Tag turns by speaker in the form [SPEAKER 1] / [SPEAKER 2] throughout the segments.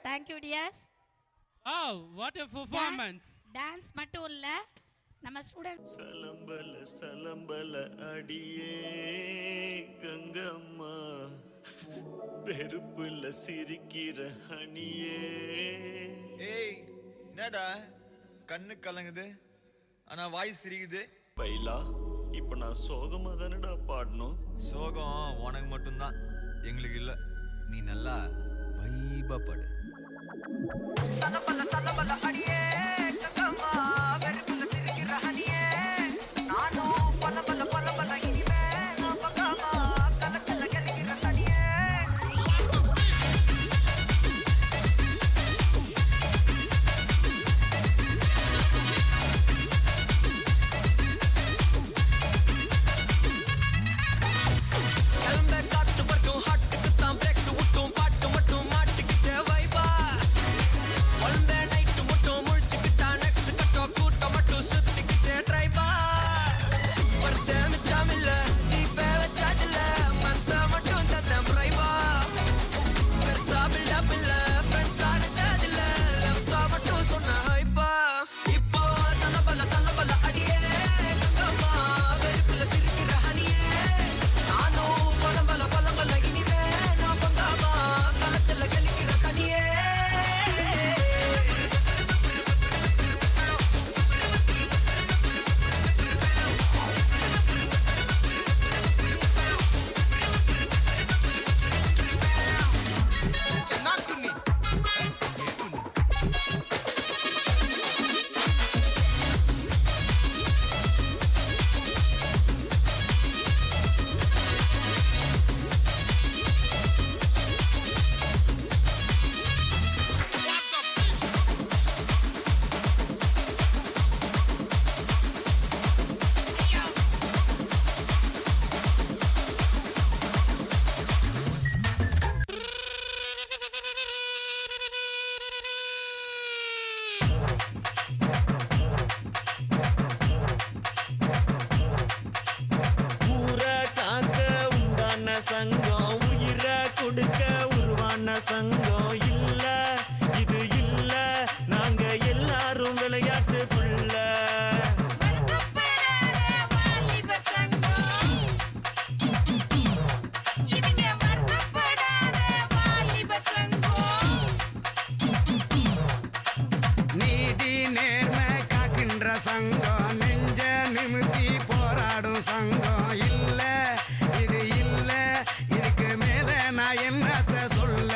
[SPEAKER 1] Thank you dears.
[SPEAKER 2] Oh, what a performance.
[SPEAKER 1] Dance மட்டும் இல்ல நம்ம ஸ்டூடண்ட்ஸ்
[SPEAKER 3] சலம்பல அடியே கங்கம்மா பெருப்புல சிரிக்கிற ஹனியே.
[SPEAKER 4] ஏய் என்னடா கண்ணு கலங்குது ஆனா வாய் சிரிக்குது.
[SPEAKER 3] பைலா இப்ப நான் சோகமா தானடா பாடணும்.
[SPEAKER 4] சோகம் உனக்கு மட்டும்தான், எங்களுக்கு இல்ல. நீ நல்லா வைபா பாடு.
[SPEAKER 5] சலம்பல அடியே கங்கம்மா பெருப்புல சிரிக்கிற ஹனியே. நானும் பல இனிமே நான் பக்காமா கலக்கல கலிக்கிற ஹனியே. கிளம்ப காத்து வரட்டும் ஹாட்டுக்கு தான் பிரேக் விட்டும் பாட்டு மட்டும் மாட்டிக்கிச்ச வைபா.
[SPEAKER 3] சங்கம் இல்ல இது இல்ல நாங்க எல்லாரும் விளையாட்டுக்குள்ள
[SPEAKER 6] நீதி நேர்மை காக்கின்ற சங்கம் நெஞ்ச நிமித்தி போராடும் சங்கம் இல்ல இது இல்ல இதுக்கு மேல நான் என்னத்த சொல்ல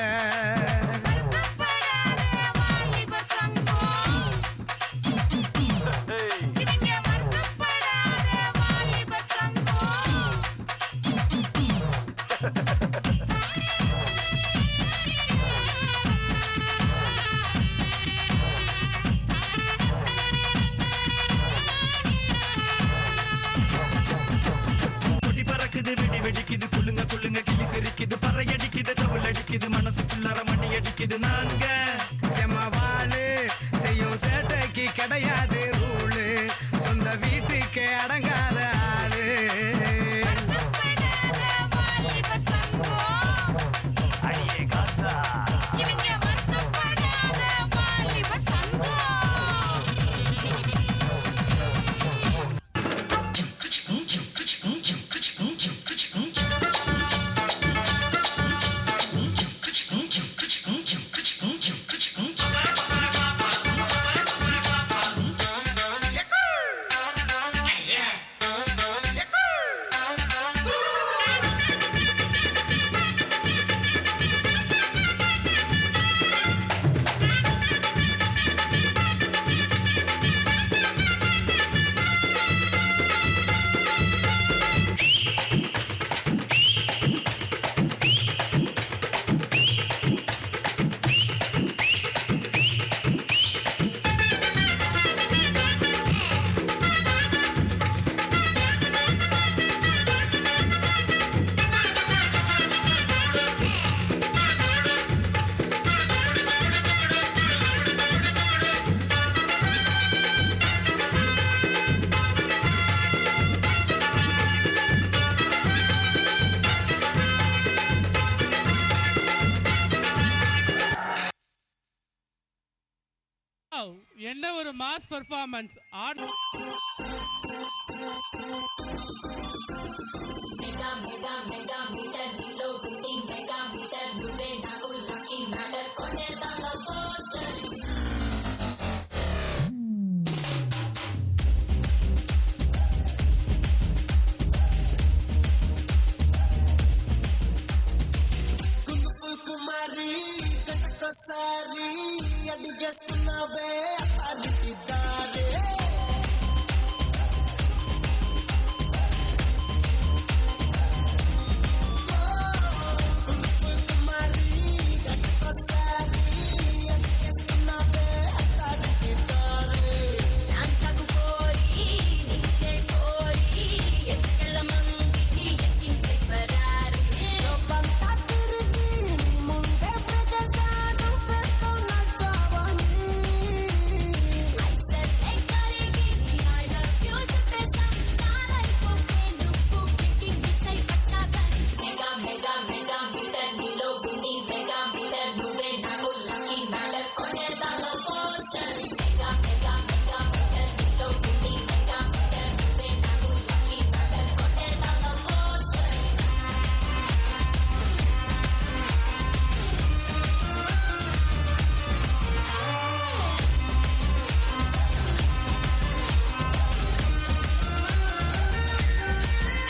[SPEAKER 3] கொடி பறக்குது வெடி வெடிக்குது குள்ளுங்க குள்ளுங்க கிளி சிரிக்குது பறை அடிக்குது தவுள் அடிக்குது மனசுக்குள்ளார மணி அடிக்குது நாங்க
[SPEAKER 6] செம்மவாளு செய்யும் சேட்டைக்கு கிடையாது ரூலு சொந்த வீட்டுக்கு அடங்காத ஆளு
[SPEAKER 2] என்ன ஒரு மாஸ் பெர்ஃபார்மன்ஸ் ஆட்
[SPEAKER 6] కుమారి కటకసారి అడిగేస్తున్నావే అరికిదారే కుమారి కటకసారి అడిగేస్తున్నావే అరికిదారే
[SPEAKER 7] నాంచకు కోరి నిన్నే కోరి ఎక్కల మంగి ఎక్కించే పరారి
[SPEAKER 6] లోపంతా తిరిగి నీ ముందే ప్రగసాను పెట్టుకు నచ్చావని
[SPEAKER 7] ఐసలే కరిగి ఐ లవ్ యూ చెప్పేసా నా లైఫ్ ఓకే నువ్వు బ్రేకింగ్ మిస్ అయి వచ్చావని మెగా మెగా మెగా మీటర్ నీలో ఉంది మెగా మీటర్ నువ్వే నాకు లక్కీ మ్యాటర్ కొట్టేదాకా poster mega mega mega meter నీలో ఉంది మెగా మీటర్ నువ్వే నాకు లక్కీ మ్యాటర్ కొట్టేదాకా poster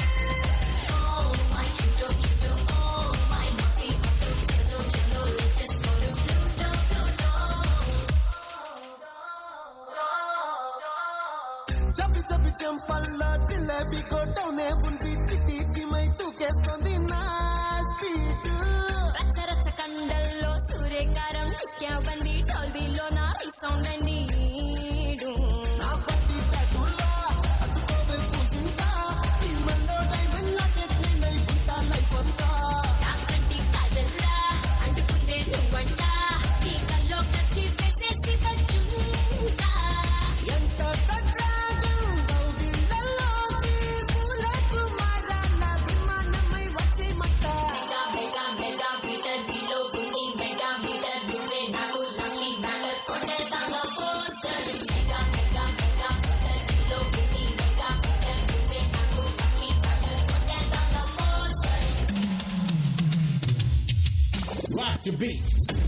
[SPEAKER 7] Oh my cute, oh my naughty, chalo chalo, let's just go to Pluto, Pluto.
[SPEAKER 6] చప్పి చప్పి చెంపల్లో జిలేబీ కొట్టనే ఉంది చిట్టి చిమై తూకేస్తోంది నా స్పీడ్
[SPEAKER 7] రచ్చ రచ్చ కండల్లో సూర్యకారం నిష్క్యాబంది టోల్బీలో నా రీసౌండ్ అండి
[SPEAKER 6] నా పట్టి తట్టులా అతుకోవే కూసిందా ఇమ్మల్లో డైమండ్ లాకెట్ నిన్నై పుట్టా లైఫ్ అంతా
[SPEAKER 7] నా కంటి కాజల్లా అంటుకుందే నువ్వంట నీ కల్లో కచ్చి వేసేసి వచ్చుంటా
[SPEAKER 6] ఎంత డ్రాగన్ దౌగిళ్ళలోకి పూలకు మారాల విమానమై వచ్చేమంట
[SPEAKER 7] మెగా మెగా మెగా మీటర్ నీలో ఉంది
[SPEAKER 6] rock your beat.